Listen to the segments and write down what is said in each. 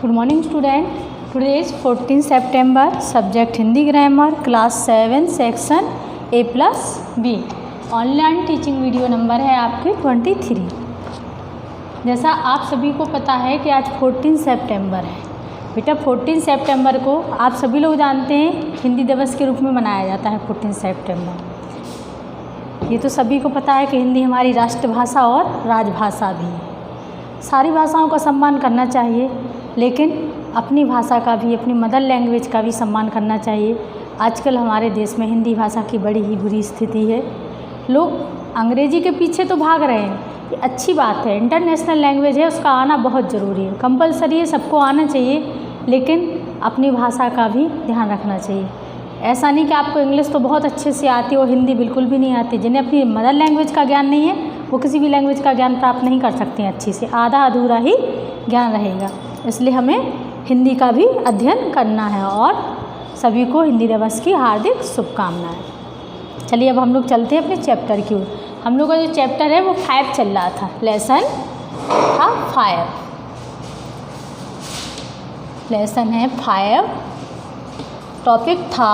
Good morning student. Today is 14 September. Subject Hindi Grammar, Class 7, Section A+B. Online teaching video number है आपके 23। जैसा आप सभी को पता है कि आज 14 सितंबर है। बेटा 14 सितंबर को आप सभी लोग जानते हैं हिंदी दिवस के रूप में मनाया जाता है 14 सितंबर। ये तो सभी को पता है कि हिंदी हमारी राष्ट्रभाषा और राजभाषा भी है। सारी भाषाओं का सम्मान करना चाहिए, लेकिन अपनी भाषा का भी, अपनी मदर लैंग्वेज का भी सम्मान करना चाहिए। आजकल हमारे देश में हिंदी भाषा की बड़ी ही बुरी स्थिति है। लोग अंग्रेजी के पीछे तो भाग रहे हैं, ये अच्छी बात है, इंटरनेशनल लैंग्वेज है, उसका आना बहुत ज़रूरी है, कंपलसरी है, सबको आना चाहिए, लेकिन अपनी भाषा का भी ध्यान रखना चाहिए। ऐसा नहीं कि आपको इंग्लिश तो बहुत अच्छे से आती हो, हिंदी बिल्कुल भी नहीं आती। जिन्हें अपनी मदर लैंग्वेज का ज्ञान नहीं है वो किसी भी लैंग्वेज का ज्ञान प्राप्त नहीं कर सकते हैं अच्छे से, आधा अधूरा ही ज्ञान रहेगा। इसलिए हमें हिंदी का भी अध्ययन करना है और सभी को हिंदी दिवस की हार्दिक शुभकामनाएं। चलिए अब हम लोग चलते हैं अपने चैप्टर की ओर। हम लोग का जो चैप्टर है वो 5 चल रहा था, लेसन था 5, लेसन है 5। टॉपिक था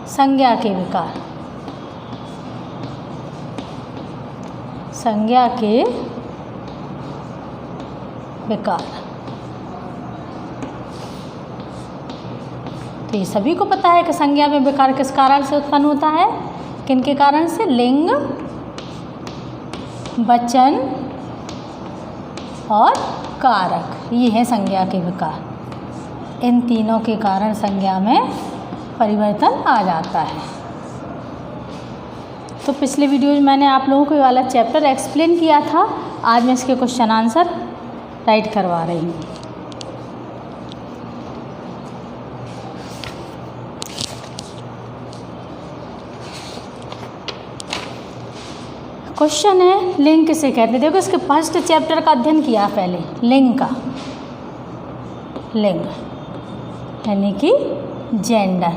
संज्ञा के विकार, संज्ञा के विकार। तो ये सभी को पता है कि संज्ञा में विकार किस कारण से उत्पन्न होता है, किनके कारण से? लिंग, वचन और कारक, ये है संज्ञा के विकार। इन तीनों के कारण संज्ञा में परिवर्तन आ जाता है। तो पिछले वीडियो में मैंने आप लोगों को ये वाला चैप्टर एक्सप्लेन किया था। आज मैं इसके क्वेश्चन आंसर राइट करवा रही हूँ। क्वेश्चन है लिंग किसे कहते हैं। देखो इसके फर्स्ट चैप्टर का अध्ययन किया पहले, लिंग का, लिंग यानी कि जेंडर।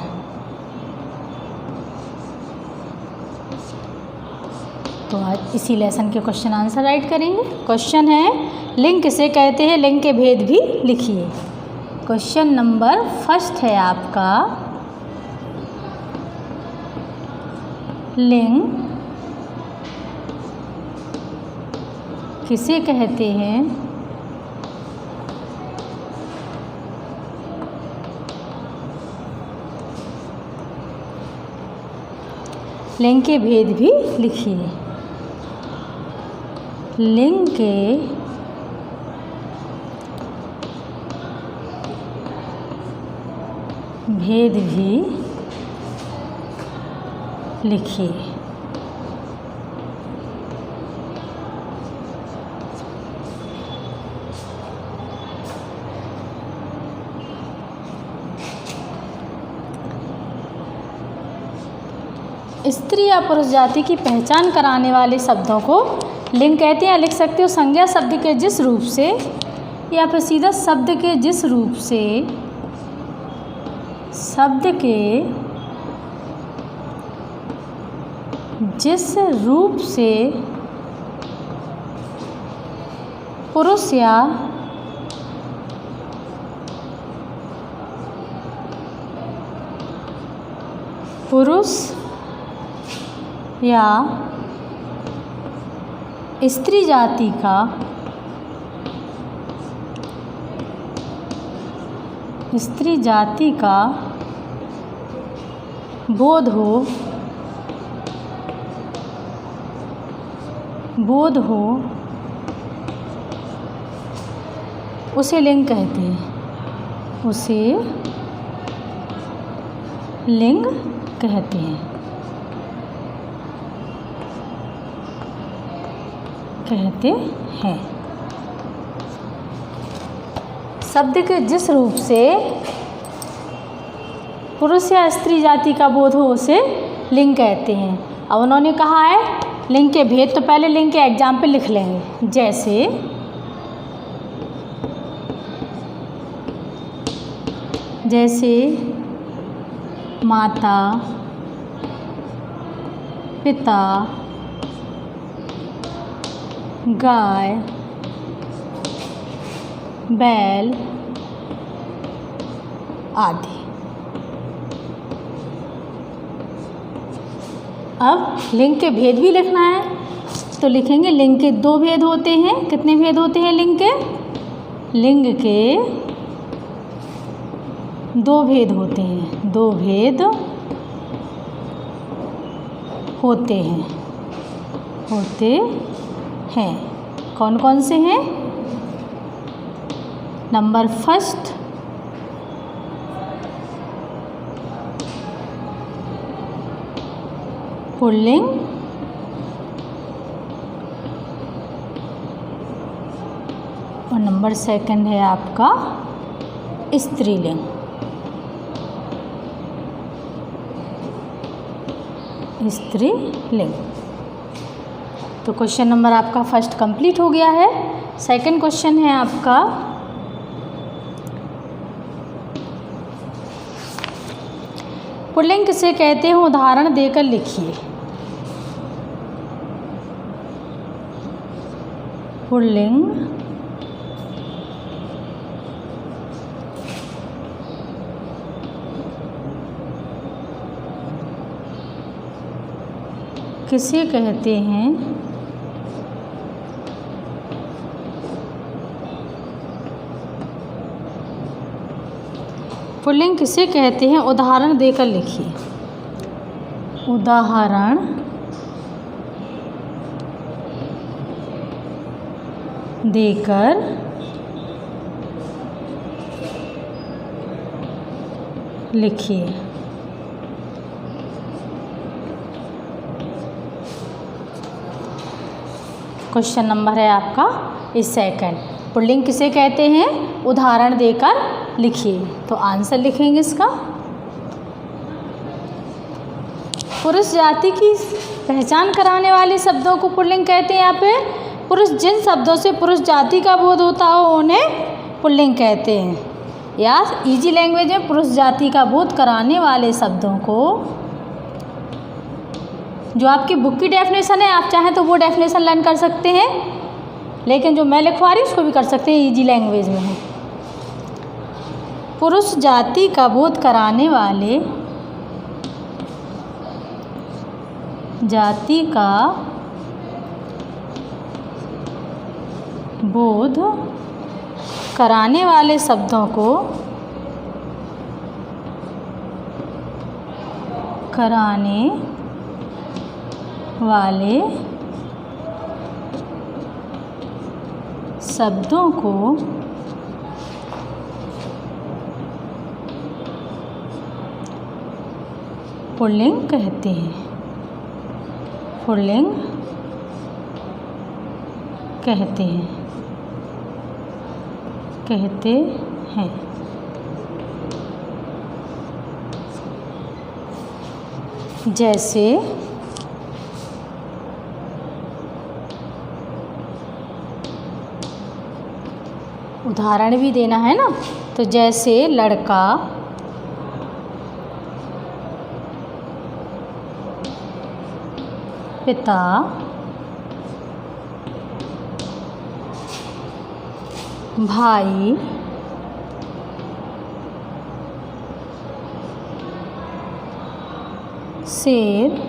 तो आज इसी लेसन के क्वेश्चन आंसर राइट करेंगे। क्वेश्चन है लिंग किसे कहते हैं, लिंग के भेद भी लिखिए। क्वेश्चन नंबर फर्स्ट है आपका, लिंग किसे कहते हैं, लिंग के भेद भी लिखिए। लिंग के भेद भी लिखिए। स्त्री या पुरुष जाति की पहचान कराने वाले शब्दों को लिंग कहते हैं। लिख सकते हो संज्ञा शब्द के जिस रूप से, या फिर सीधा शब्द के जिस रूप से, शब्द के जिस रूप से पुरुष या स्त्री जाति का बोध हो उसे लिंग कहते हैं, उसे लिंग कहते हैं, शब्द के जिस रूप से पुरुष या स्त्री जाति का बोध हो उसे लिंग कहते हैं। अब उन्होंने कहा है लिंग के भेद, तो पहले लिंग के एग्जाम्पल लिख लेंगे। जैसे माता, पिता, गाय, बैल आदि। अब लिंग के भेद भी लिखना है तो लिखेंगे लिंग के 2 भेद होते हैं। कितने भेद होते हैं लिंग के? लिंग के 2 भेद होते हैं। 2 भेद होते हैं। कौन कौन से हैं? नंबर फर्स्ट पुल्लिंग और नंबर सेकंड है आपका स्त्रीलिंग। स्त्रीलिंग। तो क्वेश्चन नंबर आपका फर्स्ट कंप्लीट हो गया है। सेकंड क्वेश्चन है आपका पुल्लिंग किसे कहते हैं, उदाहरण देकर लिखिए। पुल्लिंग किसे कहते हैं, पुल्लिंग किसे कहते हैं, उदाहरण देकर लिखिए। उदाहरण देकर लिखिए। क्वेश्चन नंबर है आपका इस सेकंड, पुल्लिंग किसे कहते हैं, उदाहरण देकर लिखिए। तो आंसर लिखेंगे इसका, पुरुष जाति की पहचान कराने वाले शब्दों को पुल्लिंग कहते हैं। यहाँ पे पुरुष, जिन शब्दों से पुरुष जाति का बोध होता हो उन्हें पुल्लिंग कहते हैं। या इजी लैंग्वेज में पुरुष जाति का बोध कराने वाले शब्दों को, जो आपकी बुक की डेफिनेशन है आप चाहें तो वो डेफिनेशन लर्न कर सकते हैं, लेकिन जो मैं लिखवा रही हूँ उसको भी कर सकते हैं, इजी लैंग्वेज में है। पुरुष जाति का बोध कराने वाले, जाति का बोध कराने वाले शब्दों को, कराने वाले शब्दों को पुल्लिंग कहते हैं। पुल्लिंग कहते हैं। जैसे उदाहरण भी देना है ना, तो जैसे लड़का, पिता, भाई, शेर,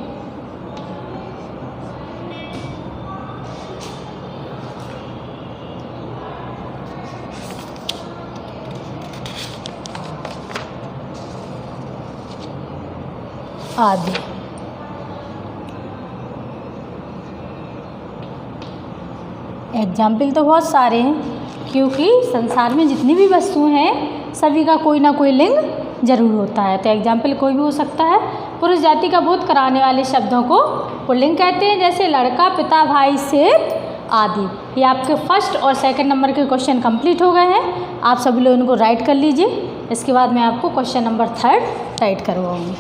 आदि। एग्जाम्पल तो बहुत सारे हैं, क्योंकि संसार में जितनी भी वस्तुएं हैं सभी का कोई ना कोई लिंग जरूर होता है। तो एग्जाम्पल कोई भी हो सकता है। पुरुष जाति का बोध कराने वाले शब्दों को पुल्लिंग कहते हैं, जैसे लड़का, पिता, भाई, शेर आदि। ये आपके फर्स्ट और सेकंड नंबर के क्वेश्चन कंप्लीट हो गए हैं। आप सभी लोग इनको राइट कर लीजिए। इसके बाद मैं आपको क्वेश्चन नंबर 3 राइट करवाऊँगी।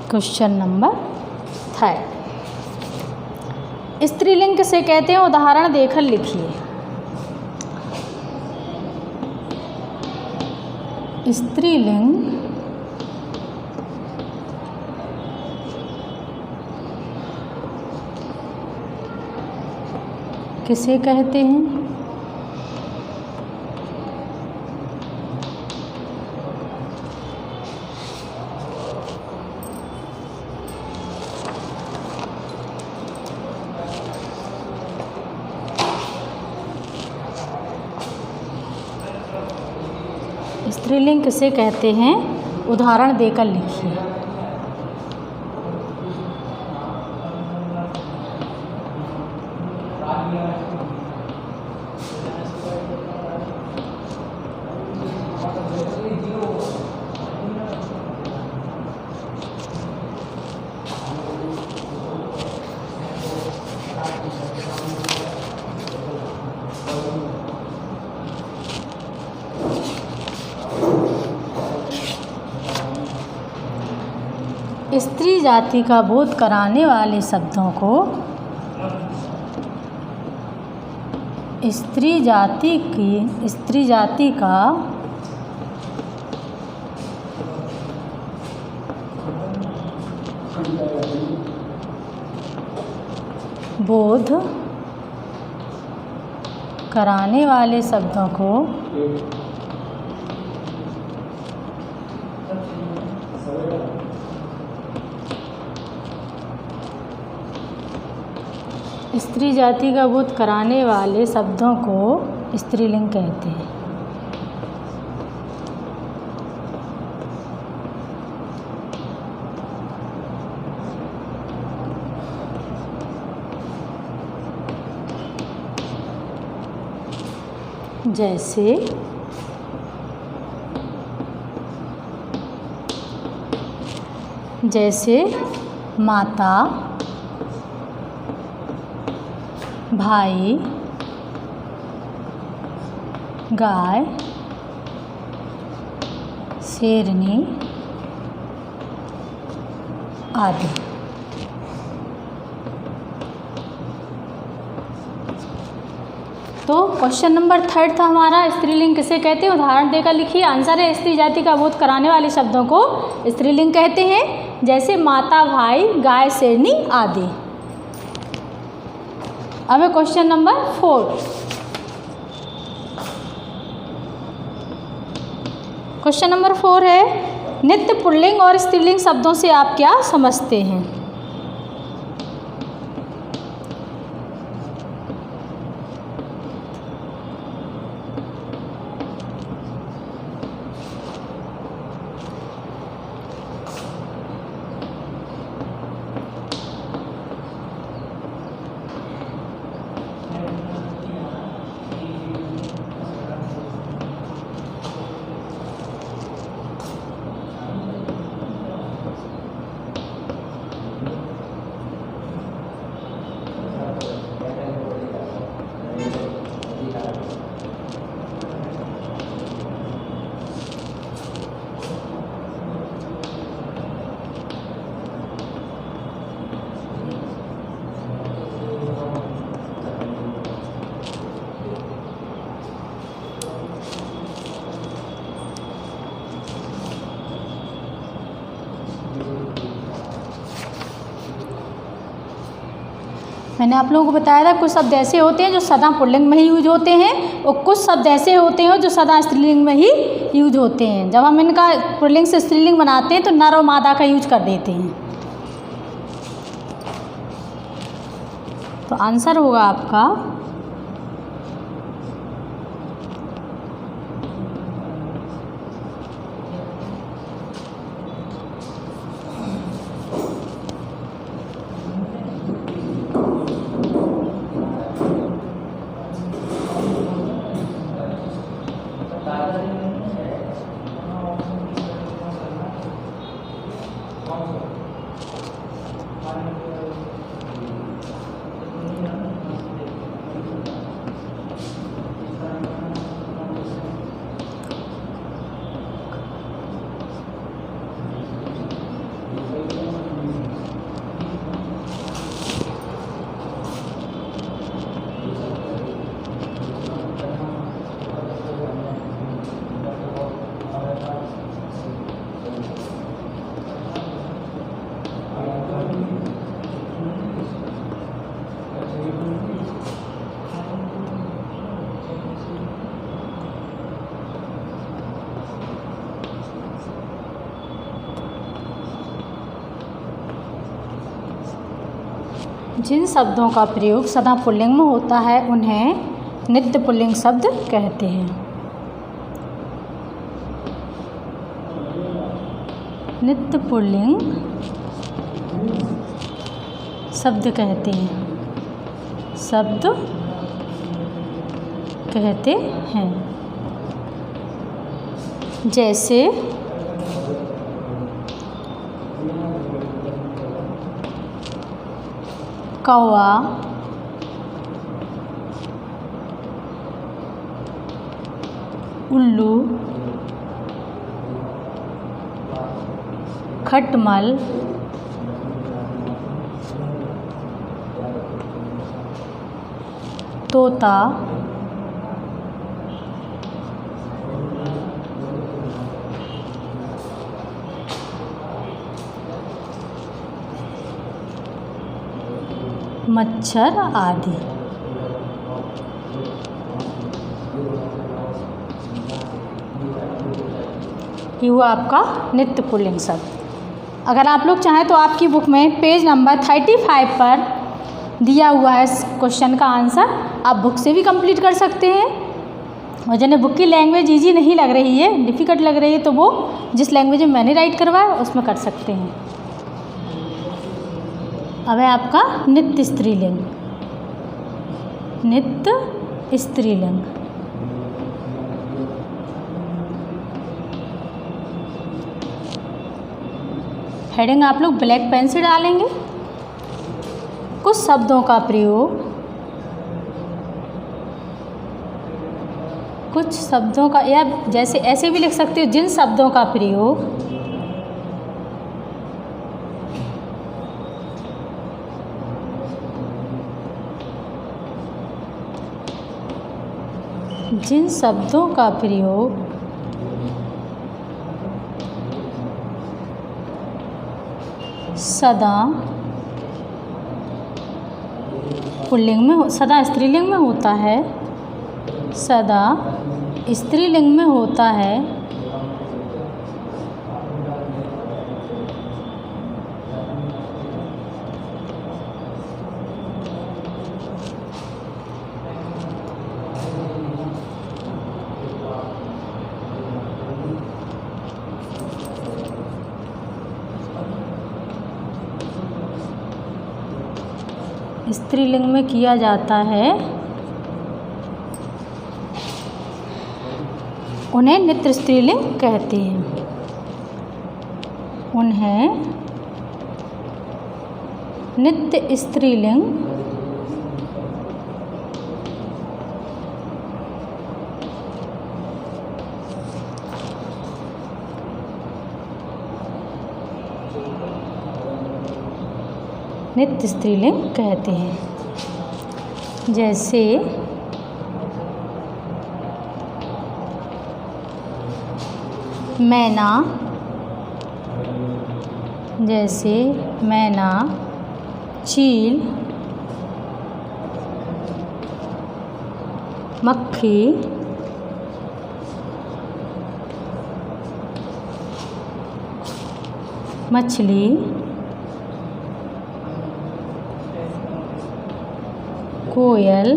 क्वेश्चन नंबर 3, स्त्रीलिंग किसे कहते हैं, उदाहरण देकर लिखिए। स्त्रीलिंग किसे कहते हैं, स्त्रीलिंग किसे कहते हैं, उदाहरण देकर लिखिए। स्त्री जाति का बोध कराने वाले शब्दों को स्त्री जाति का बोध कराने वाले शब्दों को स्त्री जाति का बोध कराने वाले शब्दों को स्त्रीलिंग कहते हैं। जैसे माता, भाई, गाय, शेरनी आदि। तो क्वेश्चन नंबर 3 था हमारा, स्त्रीलिंग किसे कहते हैं, उदाहरण देकर लिखिए। आंसर है स्त्री जाति का बोध कराने वाले शब्दों को स्त्रीलिंग कहते हैं, जैसे माता, भाई, गाय, शेरनी आदि। अब है क्वेश्चन नंबर 4। क्वेश्चन नंबर 4 है, नित्य पुल्लिंग और स्त्रीलिंग शब्दों से आप क्या समझते हैं। मैंने आप लोगों को बताया था कुछ शब्द ऐसे होते हैं जो सदा पुल्लिंग में ही यूज होते हैं और कुछ शब्द ऐसे होते हैं जो सदा स्त्रीलिंग में ही यूज होते हैं। जब हम इनका पुल्लिंग से स्त्रीलिंग बनाते हैं तो नर और मादा का यूज कर देते हैं। तो आंसर होगा आपका जिन शब्दों का प्रयोग सदा पुल्लिंग में होता है उन्हें नित्य पुल्लिंग शब्द कहते हैं। नित्य पुल्लिंग शब्द कहते हैं, शब्द कहते हैं। जैसे कौवा, उल्लू, खटमल, तोता, मच्छर आदि। ये हुआ आपका नित्य पुल्लिंग शब्द। अगर आप लोग चाहें तो आपकी बुक में पेज नंबर 35 पर दिया हुआ है क्वेश्चन का आंसर, आप बुक से भी कंप्लीट कर सकते हैं। और जिन्हें बुक की लैंग्वेज इजी नहीं लग रही है, डिफ़िकल्ट लग रही है, तो वो जिस लैंग्वेज में मैंने राइट करवाया उसमें कर सकते हैं। अब है आपका नित्य स्त्रीलिंग। नित्य स्त्रीलिंग, हेडिंग आप लोग ब्लैक पेन से डालेंगे। कुछ शब्दों का प्रयोग, कुछ शब्दों का, या जैसे ऐसे भी लिख सकते हो, जिन शब्दों का प्रयोग जिन शब्दों का प्रयोग सदा पुल्लिंग में, सदा स्त्रीलिंग में होता है, सदा स्त्रीलिंग में होता है, स्त्रीलिंग में किया जाता है, उन्हें नित्य स्त्रीलिंग कहते हैं। उन्हें नित्य स्त्रीलिंग नित्य स्त्रीलिंग कहते हैं। जैसे मैना, जैसे मैना, चील, मक्खी, मछली, कोयल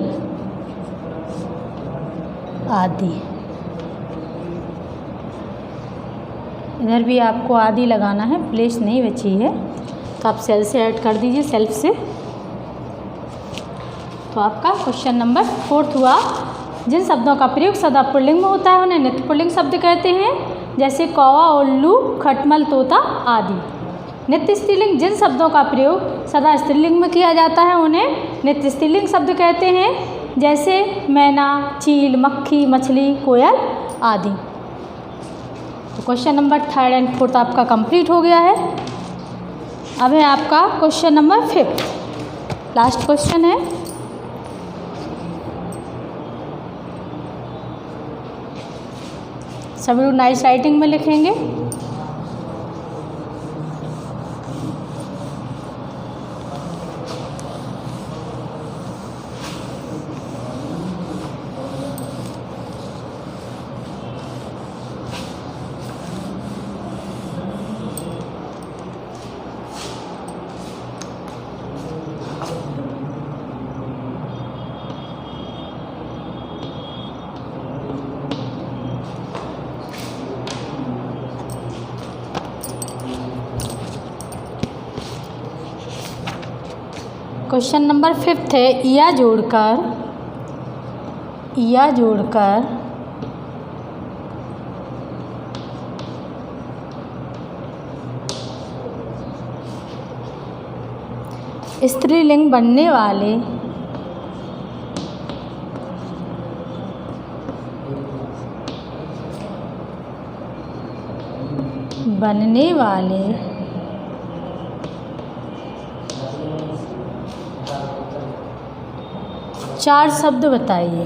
आदि। इधर भी आपको आदि लगाना है, प्लेस नहीं बची है तो आप सेल से ऐड कर दीजिए, सेल्फ से। तो आपका क्वेश्चन नंबर 4 हुआ, जिन शब्दों का प्रयोग सदा पुल्लिंग में होता है उन्हें नित्य पुल्लिंग शब्द कहते हैं। जैसे कौवा, उल्लू, खटमल, तोता आदि। नित्य स्त्रीलिंग, जिन शब्दों का प्रयोग सदा स्त्रीलिंग में किया जाता है उन्हें नित्य स्त्रीलिंग शब्द कहते हैं। जैसे मैना, चील, मक्खी, मछली, कोयल आदि। तो क्वेश्चन नंबर 3 और 4 आपका कंप्लीट हो गया है। अब है आपका क्वेश्चन नंबर 5, लास्ट क्वेश्चन है। सभी लोग नाइस राइटिंग में लिखेंगे। क्वेश्चन नंबर 5 है, या जोड़कर स्त्रीलिंग बनने वाले चार शब्द बताइए।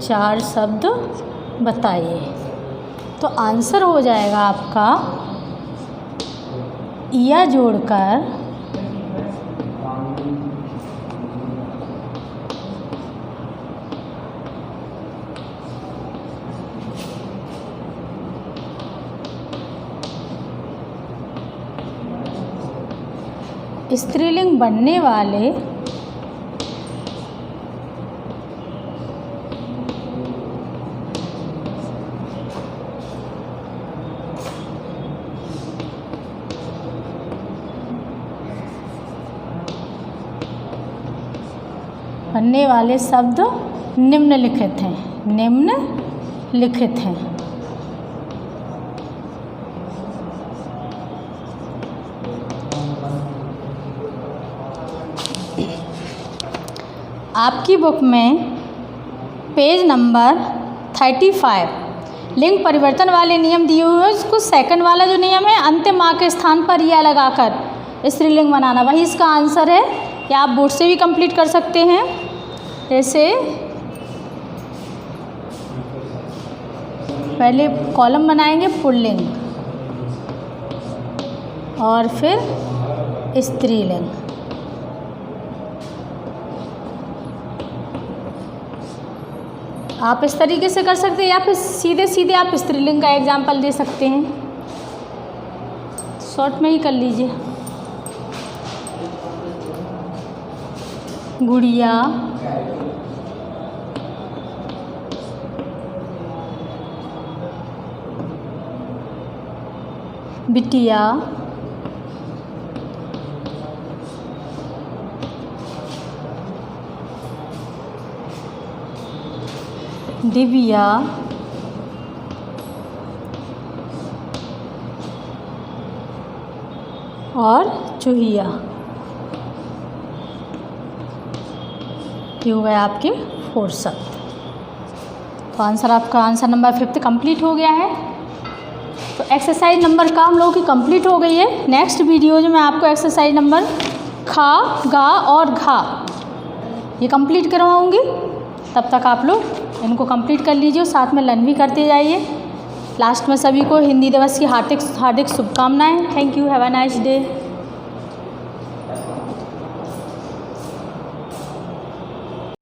चार शब्द बताइए। तो आंसर हो जाएगा आपका या जोड़कर स्त्रीलिंग बनने वाले शब्द निम्नलिखित हैं। आपकी बुक में पेज नंबर 35 लिंग परिवर्तन वाले नियम दिए हुए हैं। उसको सेकंड वाला जो नियम है, अंतिम आ के स्थान पर या लगाकर स्त्रीलिंग बनाना, वही इसका आंसर है। या आप बोर्ड से भी कंप्लीट कर सकते हैं। जैसे पहले कॉलम बनाएंगे पुल्लिंग और फिर स्त्रीलिंग। आप इस तरीके से कर सकते हैं या फिर सीधे सीधे आप स्त्रीलिंग का एग्जाम्पल दे सकते हैं। शॉर्ट में ही कर लीजिए। गुड़िया, बिटिया, दिव्या, और चूहिया। ये हो गए आपके 4 शब्द। तो आंसर नंबर 5 कंप्लीट हो गया है। तो एक्सरसाइज नंबर का हम लोगों की कंप्लीट हो गई है। नेक्स्ट वीडियो में मैं आपको एक्सरसाइज नंबर खा, गा और घा ये कंप्लीट करवाऊँगी। तब तक आप लोग इनको कंप्लीट कर लीजिए और साथ में लर्न भी करते जाइए। लास्ट में सभी को हिंदी दिवस की हार्दिक शुभकामनाएं। Thank you. Have a nice day.